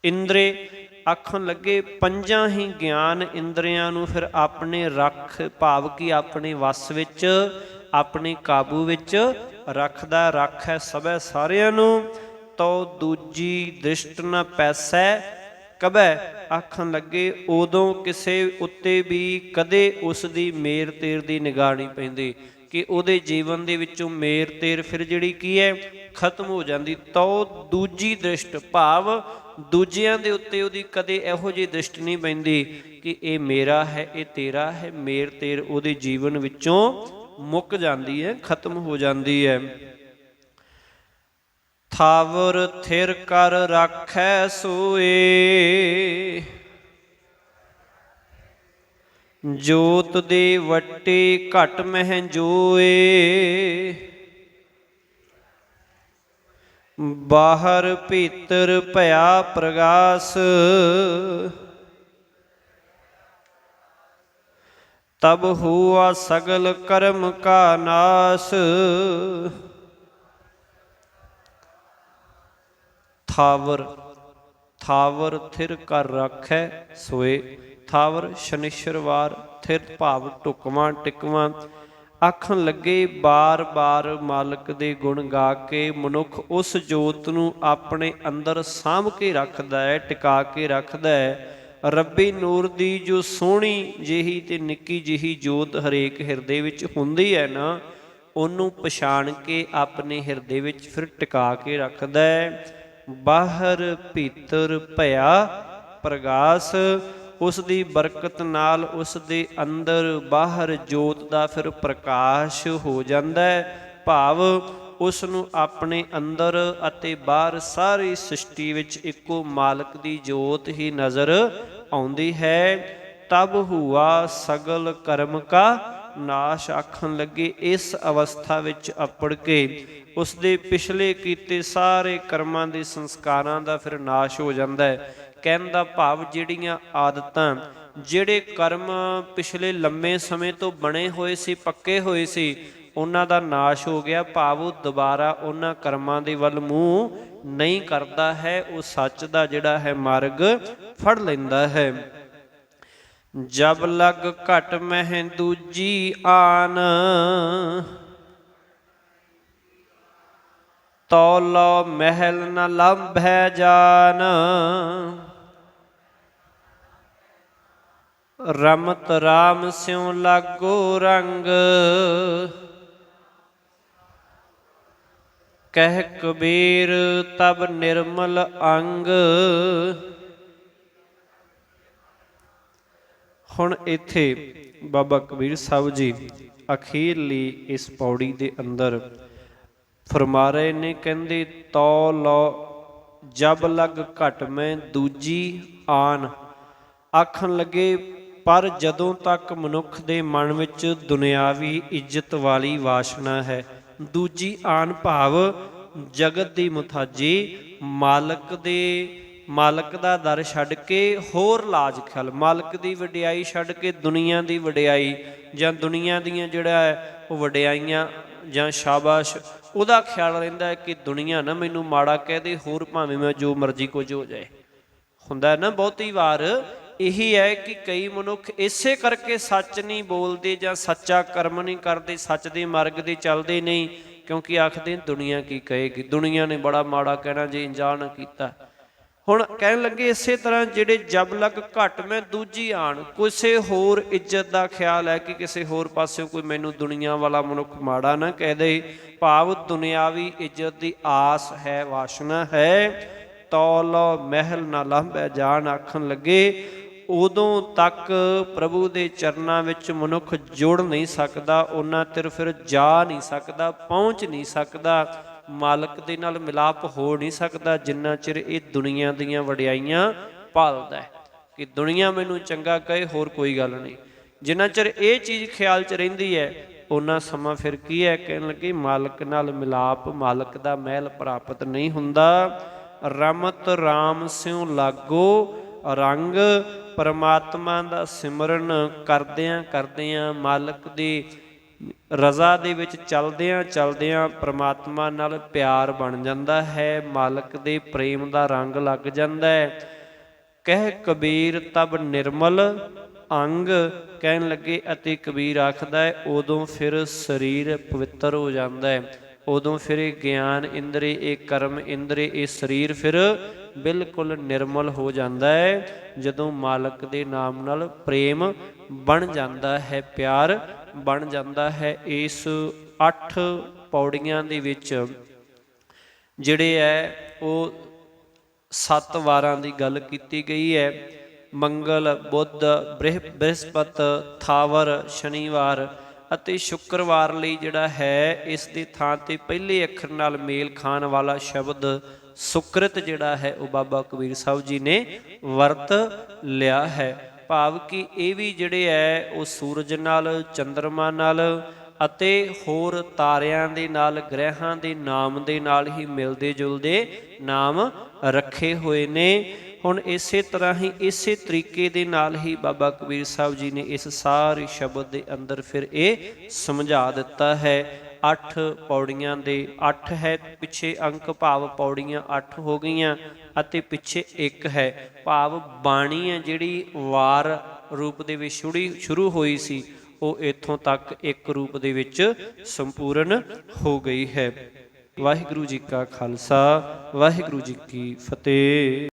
ਇੰਦਰੇ, ਆਖਣ ਲੱਗੇ ਪੰਜਾਂ ਹੀ ਗਿਆਨ ਇੰਦਰੀਆਂ ਨੂੰ ਫਿਰ ਆਪਣੇ ਰੱਖ, ਭਾਵ ਕਿ ਆਪਣੇ ਵੱਸ ਵਿੱਚ, ਆਪਣੇ ਕਾਬੂ ਵਿੱਚ ਰੱਖਦਾ। ਰੱਖੈ ਸਭੈ ਸਾਰਿਆਂ ਨੂੰ, ਤਉ ਦੂਜੀ ਦ੍ਰਿਸ਼ਟ ਨ ਪੈਸੈ ਕਬੈ, ਆਖਣ ਲੱਗੇ ਉਦੋਂ ਕਿਸੇ ਉੱਤੇ ਵੀ ਕਦੇ ਉਸ ਦੀ ਮੇਰ ਤੇਰ ਦੀ ਨਿਗਾਹ ਨਹੀਂ ਪੈਂਦੀ, ਕਿ ਉਹਦੇ ਜੀਵਨ ਦੇ ਵਿੱਚੋਂ ਮੇਰ ਤੇਰ ਫਿਰ ਜਿਹੜੀ ਕੀ ਹੈ ਖਤਮ ਹੋ ਜਾਂਦੀ। ਤਉ ਦੂਜੀ ਦ੍ਰਿਸ਼ਟ ਭਾਵ ਦੂਜਿਆਂ ਦੇ ਉੱਤੇ ਉਹਦੀ ਕਦੇ ਇਹੋ ਜਿਹੀ ਦ੍ਰਿਸ਼ਟ ਨਹੀਂ ਪੈਂਦੀ ਕਿ ਇਹ ਮੇਰਾ ਹੈ, ਇਹ ਤੇਰਾ ਹੈ। ਮੇਰ ਤੇਰ ਉਹਦੇ ਜੀਵਨ ਵਿੱਚੋਂ ਮੁੱਕ ਜਾਂਦੀ ਹੈ, ਖਤਮ ਹੋ ਜਾਂਦੀ ਹੈ। ਥਾਵਰ ਥਿਰ ਕਰ ਰਾਖੈ ਸੋਏ, ਜੋਤ ਦੇ ਵੱਟੇ ਘਟ ਮਹਿ ਜੋਏ, ਬਾਹਰ ਭੀਤਰ ਭਇਆ ਪ੍ਰਗਾਸ, ਤਬ ਹੁਆ ਸਗਲ ਕਰਮ ਕਾ ਨਾਸ। ਥਾਵਰ, ਥਾਵਰ ਥਿਰ ਕਰ ਰਾਖੈ ਸੋਏ। ਥਾਵਰ ਸ਼ਨਿਸ਼ਰਵਾਰ, ਥਿਰ ਭਾਵ ਢੁਕਵਾਂ ਟਿਕਵਾਂ। ਆਖਣ ਲੱਗੇ ਬਾਰ ਬਾਰ ਮਾਲਕ ਦੇ ਗੁਣ ਗਾ ਕੇ ਮਨੁੱਖ ਉਸ ਜੋਤ ਨੂੰ ਆਪਣੇ ਅੰਦਰ ਸਾਂਭ ਕੇ ਰੱਖਦਾ ਹੈ, ਟਿਕਾ ਕੇ ਰੱਖਦਾ ਹੈ। ਰੱਬੀ ਨੂਰ ਦੀ ਜੋ ਸੋਹਣੀ ਜਿਹੀ ਤੇ ਨਿੱਕੀ ਜਿਹੀ ਜੋਤ ਹਰੇਕ ਹਿਰਦੇ ਵਿੱਚ ਹੁੰਦੀ ਹੈ ਨਾ, ਉਹਨੂੰ ਪਛਾਣ ਕੇ ਆਪਣੇ ਹਿਰਦੇ ਵਿੱਚ ਫਿਰ ਟਿਕਾ ਕੇ ਰੱਖਦਾ ਹੈ। ਬਾਹਰ ਭੀਤਰ ਭਇਆ ਪ੍ਰਗਾਸ, ਉਸ ਦੀ ਬਰਕਤ ਨਾਲ ਉਸ ਦੇ ਅੰਦਰ ਬਾਹਰ ਜੋਤ ਦਾ ਫਿਰ ਪ੍ਰਕਾਸ਼ ਹੋ ਜਾਂਦਾ ਹੈ। ਭਾਵ ਉਸ ਨੂੰ ਆਪਣੇ ਅੰਦਰ ਅਤੇ ਬਾਹਰ ਸਾਰੀ ਸ੍ਰਿਸ਼ਟੀ ਵਿੱਚ ਇੱਕੋ ਮਾਲਕ ਦੀ ਜੋਤ ਹੀ ਨਜ਼ਰ ਆਉਂਦੀ ਹੈ। ਤਬ ਹੁਆ ਸਗਲ ਕਰਮ ਕਾ ਨਾਸ਼, ਆਖਣ ਲੱਗੇ ਇਸ ਅਵਸਥਾ ਵਿੱਚ ਅੱਪੜ ਕੇ ਉਸ ਦੇ ਪਿਛਲੇ ਕੀਤੇ ਸਾਰੇ ਕਰਮਾਂ ਦੇ ਸੰਸਕਾਰਾਂ ਦਾ ਫਿਰ ਨਾਸ਼ ਹੋ ਜਾਂਦਾ ਹੈ। ਕਹਿਣ ਦਾ ਭਾਵ ਜਿਹੜੀਆਂ ਆਦਤਾਂ, ਜਿਹੜੇ ਕਰਮ ਪਿਛਲੇ ਲੰਮੇ ਸਮੇਂ ਤੋਂ ਬਣੇ ਹੋਏ ਸੀ, ਪੱਕੇ ਹੋਏ ਸੀ, ਉਹਨਾਂ ਦਾ ਨਾਸ਼ ਹੋ ਗਿਆ। ਭਾਵ ਉਹ ਦੁਬਾਰਾ ਉਹਨਾਂ ਕਰਮਾਂ ਦੇ ਵੱਲ ਮੂੰਹ ਨਹੀਂ ਕਰਦਾ ਹੈ, ਉਹ ਸੱਚ ਦਾ ਜਿਹੜਾ ਹੈ ਮਾਰਗ ਫੜ ਲੈਂਦਾ ਹੈ। ਜਬ ਲਗ ਘਟ ਮਹਿ ਦੂਜੀ ਆਨ, ਤੋ ਲੋ ਮਹਿਲ ਨ ਲੰਭੈ ਜਾਨ। ਰਮਤ ਰਾਮ ਸਿਉ ਲਾਗੋ ਰੰਗ, ਕਹਿ ਕਬੀਰ ਤਬ ਨਿਰਮਲ ਅੰਗ। ਹੁਣ ਇੱਥੇ ਬਾਬਾ ਕਬੀਰ ਸਾਹਿਬ ਜੀ ਅਖੀਰਲੀ ਇਸ ਪੌੜੀ ਦੇ ਅੰਦਰ ਫਰਮਾ ਰਹੇ ਨੇ, ਕਹਿੰਦੇ ਤੋ ਲੋ ਜਬ ਲਗ ਘਟ ਮੈਂ ਦੂਜੀ ਆਨ। ਆਖਣ ਲੱਗੇ ਪਰ ਜਦੋਂ ਤੱਕ ਮਨੁੱਖ ਦੇ ਮਨ ਵਿੱਚ ਦੁਨਿਆਵੀ ਇੱਜ਼ਤ ਵਾਲੀ ਵਾਸ਼ਨਾ ਹੈ, ਦੂਜੀ ਆਨ ਭਾਵ ਜਗਤ ਦੀ ਮੁਥਾਜੀ, ਮਾਲਕ ਦਾ ਦਰ ਛੱਡ ਕੇ ਹੋਰ ਲਾਜ ਖਿਆਲ, ਮਾਲਕ ਦੀ ਵਡਿਆਈ ਛੱਡ ਕੇ ਦੁਨੀਆ ਦੀ ਵਡਿਆਈ ਜਾਂ ਦੁਨੀਆ ਦੀਆਂ ਜਿਹੜਾ ਹੈ ਉਹ ਵਡਿਆਈਆਂ ਜਾਂ ਸ਼ਾਬਾਸ਼, ਉਹਦਾ ਖਿਆਲ ਰਹਿੰਦਾ ਹੈ ਕਿ ਦੁਨੀਆ ਨਾ ਮੈਨੂੰ ਮਾੜਾ ਕਹਿ ਦੇ, ਹੋਰ ਭਾਵੇਂ ਮੈਂ ਜੋ ਮਰਜ਼ੀ ਕੁਝ ਹੋ ਜਾਏ। ਹੁੰਦਾ ਨਾ ਬਹੁਤੀ ਵਾਰ ਇਹੀ ਹੈ ਕਿ ਕਈ ਮਨੁੱਖ ਇਸੇ ਕਰਕੇ ਸੱਚ ਨਹੀਂ ਬੋਲਦੇ ਜਾਂ ਸੱਚਾ ਕਰਮ ਨਹੀਂ ਕਰਦੇ, ਸੱਚ ਦੇ ਮਾਰਗ ਦੇ ਚੱਲਦੇ ਨਹੀਂ, ਕਿਉਂਕਿ ਆਖਦੇ ਦੁਨੀਆ ਕੀ ਕਹੇਗੀ, ਦੁਨੀਆ ਨੇ ਬੜਾ ਮਾੜਾ ਕਹਿਣਾ ਜੇ ਅਣਜਾਣ ਕੀਤਾ। ਹੁਣ ਕਹਿਣ ਲੱਗੇ ਇਸੇ ਤਰ੍ਹਾਂ ਜਿਹੜੇ ਜਬ ਲਗ ਘਟ ਮੈਂ ਦੂਜੀ ਆਣ, ਕਿਸੇ ਹੋਰ ਇੱਜ਼ਤ ਦਾ ਖਿਆਲ ਹੈ ਕਿ ਕਿਸੇ ਹੋਰ ਪਾਸਿਓਂ ਕੋਈ ਮੈਨੂੰ ਦੁਨੀਆ ਵਾਲਾ ਮਨੁੱਖ ਮਾੜਾ ਨਾ ਕਹਿ ਦੇ, ਭਾਵ ਦੁਨਿਆਵੀ ਇੱਜ਼ਤ ਦੀ ਆਸ ਹੈ, ਵਾਸ਼ਨਾ ਹੈ। ਤੋ ਲੋ ਮਹਿਲ ਨਾ ਲੰਭੈ ਜਾਨ, ਆਖਣ ਲੱਗੇ ਉਦੋਂ ਤੱਕ ਪ੍ਰਭੂ ਦੇ ਚਰਨਾਂ ਵਿੱਚ ਮਨੁੱਖ ਜੁੜ ਨਹੀਂ ਸਕਦਾ, ਉਹਨਾਂ ਚਿਰ ਫਿਰ ਜਾ ਨਹੀਂ ਸਕਦਾ, ਪਹੁੰਚ ਨਹੀਂ ਸਕਦਾ, ਮਾਲਕ ਦੇ ਨਾਲ ਮਿਲਾਪ ਹੋ ਨਹੀਂ ਸਕਦਾ, ਜਿੰਨਾ ਚਿਰ ਇਹ ਦੁਨੀਆ ਦੀਆਂ ਵਡਿਆਈਆਂ ਭਾਲਦਾ ਹੈ ਕਿ ਦੁਨੀਆ ਮੈਨੂੰ ਚੰਗਾ ਕਹੇ, ਹੋਰ ਕੋਈ ਗੱਲ ਨਹੀਂ। ਜਿੰਨਾ ਚਿਰ ਇਹ ਚੀਜ਼ ਖਿਆਲ 'ਚ ਰਹਿੰਦੀ ਹੈ ਉਹਨਾਂ ਸਮਾਂ ਫਿਰ ਕੀ ਹੈ, ਕਹਿਣ ਲੱਗੇ ਮਾਲਕ ਨਾਲ ਮਿਲਾਪ, ਮਾਲਕ ਦਾ ਮਹਿਲ ਪ੍ਰਾਪਤ ਨਹੀਂ ਹੁੰਦਾ। ਰਮਤ ਰਾਮ ਸਿਉ ਲਾਗੋ ਰੰਗ, ਪਰਮਾਤਮਾ ਦਾ ਸਿਮਰਨ ਕਰਦਿਆਂ ਕਰਦਿਆਂ, ਮਾਲਕ ਦੀ ਰਜ਼ਾ ਦੇ ਵਿੱਚ ਚਲਦਿਆਂ ਚਲਦਿਆਂ ਪਰਮਾਤਮਾ ਨਾਲ ਪਿਆਰ ਬਣ ਜਾਂਦਾ ਹੈ, ਮਾਲਕ ਦੇ ਪ੍ਰੇਮ ਦਾ ਰੰਗ ਲੱਗ ਜਾਂਦਾ ਹੈ। ਕਹਿ ਕਬੀਰ ਤਬ ਨਿਰਮਲ ਅੰਗ, ਕਹਿਣ ਲੱਗੇ ਅਤੇ ਕਬੀਰ ਆਖਦਾ ਹੈ ਉਦੋਂ ਫਿਰ ਸਰੀਰ ਪਵਿੱਤਰ ਹੋ ਜਾਂਦਾ ਹੈ, ਉਦੋਂ ਫਿਰ ਇਹ ਗਿਆਨ ਇੰਦਰੀ, ਇਹ ਕਰਮ ਇੰਦਰੀ, ਇਹ ਸਰੀਰ ਫਿਰ ਬਿਲਕੁਲ ਨਿਰਮਲ ਹੋ ਜਾਂਦਾ ਹੈ, ਜਦੋਂ ਮਾਲਕ ਦੇ ਨਾਮ ਨਾਲ ਪ੍ਰੇਮ ਬਣ ਜਾਂਦਾ ਹੈ, ਪਿਆਰ ਬਣ ਜਾਂਦਾ ਹੈ। ਇਸ 8 ਪੌੜੀਆਂ ਦੇ ਵਿੱਚ ਜਿਹੜੇ ਹੈ ਉਹ 7 ਵਾਰਾਂ ਦੀ ਗੱਲ ਕੀਤੀ ਗਈ ਹੈ। ਮੰਗਲ, ਬੁੱਧ, ਬ੍ਰਹਿਸਪਤ, ਥਾਵਰ, ਸ਼ਨੀਵਾਰ ਅਤੇ ਸ਼ੁੱਕਰਵਾਰ ਲਈ ਜਿਹੜਾ ਹੈ ਇਸ ਦੀ ਥਾਂ ਤੇ ਪਹਿਲੇ ਅੱਖਰ ਨਾਲ ਮੇਲ ਖਾਣ ਵਾਲਾ ਸ਼ਬਦ ਸੁਕ੍ਰਿਤ ਜਿਹੜਾ ਹੈ ਉਹ ਬਾਬਾ ਕਬੀਰ ਸਾਹਿਬ ਜੀ ਨੇ ਵਰਤ ਲਿਆ ਹੈ, ਭਾਵ ਕਿ ਇਹ ਵੀ ਜਿਹੜੇ ਹੈ ਉਹ ਸੂਰਜ ਨਾਲ, ਚੰਦਰਮਾ ਨਾਲ ਅਤੇ ਹੋਰ ਤਾਰਿਆਂ ਦੇ ਨਾਲ, ਗ੍ਰਹਿਾਂ ਦੇ ਨਾਮ ਦੇ ਨਾਲ ਹੀ ਮਿਲਦੇ ਜੁਲਦੇ ਨਾਮ ਰੱਖੇ ਹੋਏ ਨੇ। ਹੁਣ ਇਸੇ ਤਰ੍ਹਾਂ ਹੀ ਇਸੇ ਤਰੀਕੇ ਦੇ ਨਾਲ ਹੀ ਬਾਬਾ ਕਬੀਰ ਸਾਹਿਬ ਜੀ ਨੇ ਇਸ ਸਾਰੇ ਸ਼ਬਦ ਦੇ ਅੰਦਰ ਫਿਰ ਇਹ ਸਮਝਾ ਦਿੱਤਾ ਹੈ। 8 ਪੌੜੀਆਂ ਦੇ 8 ਹੈ, ਪਿੱਛੇ ਅੰਕ ਭਾਵ ਪੌੜੀਆਂ 8 ਹੋ ਗਈਆਂ ਅਤੇ ਪਿੱਛੇ 1 ਹੈ, ਭਾਵ ਬਾਣੀ ਹੈ ਜਿਹੜੀ ਵਾਰ ਰੂਪ ਦੇ ਵਿੱਚ ਸ਼ੁਰੂ ਹੋਈ ਸੀ ਉਹ ਇੱਥੋਂ ਤੱਕ 1 ਰੂਪ ਦੇ ਵਿੱਚ ਸੰਪੂਰਨ ਹੋ ਗਈ ਹੈ। ਵਾਹਿਗੁਰੂ ਜੀ ਕਾ ਖਾਲਸਾ, ਵਾਹਿਗੁਰੂ ਜੀ ਕੀ ਫਤਿਹ।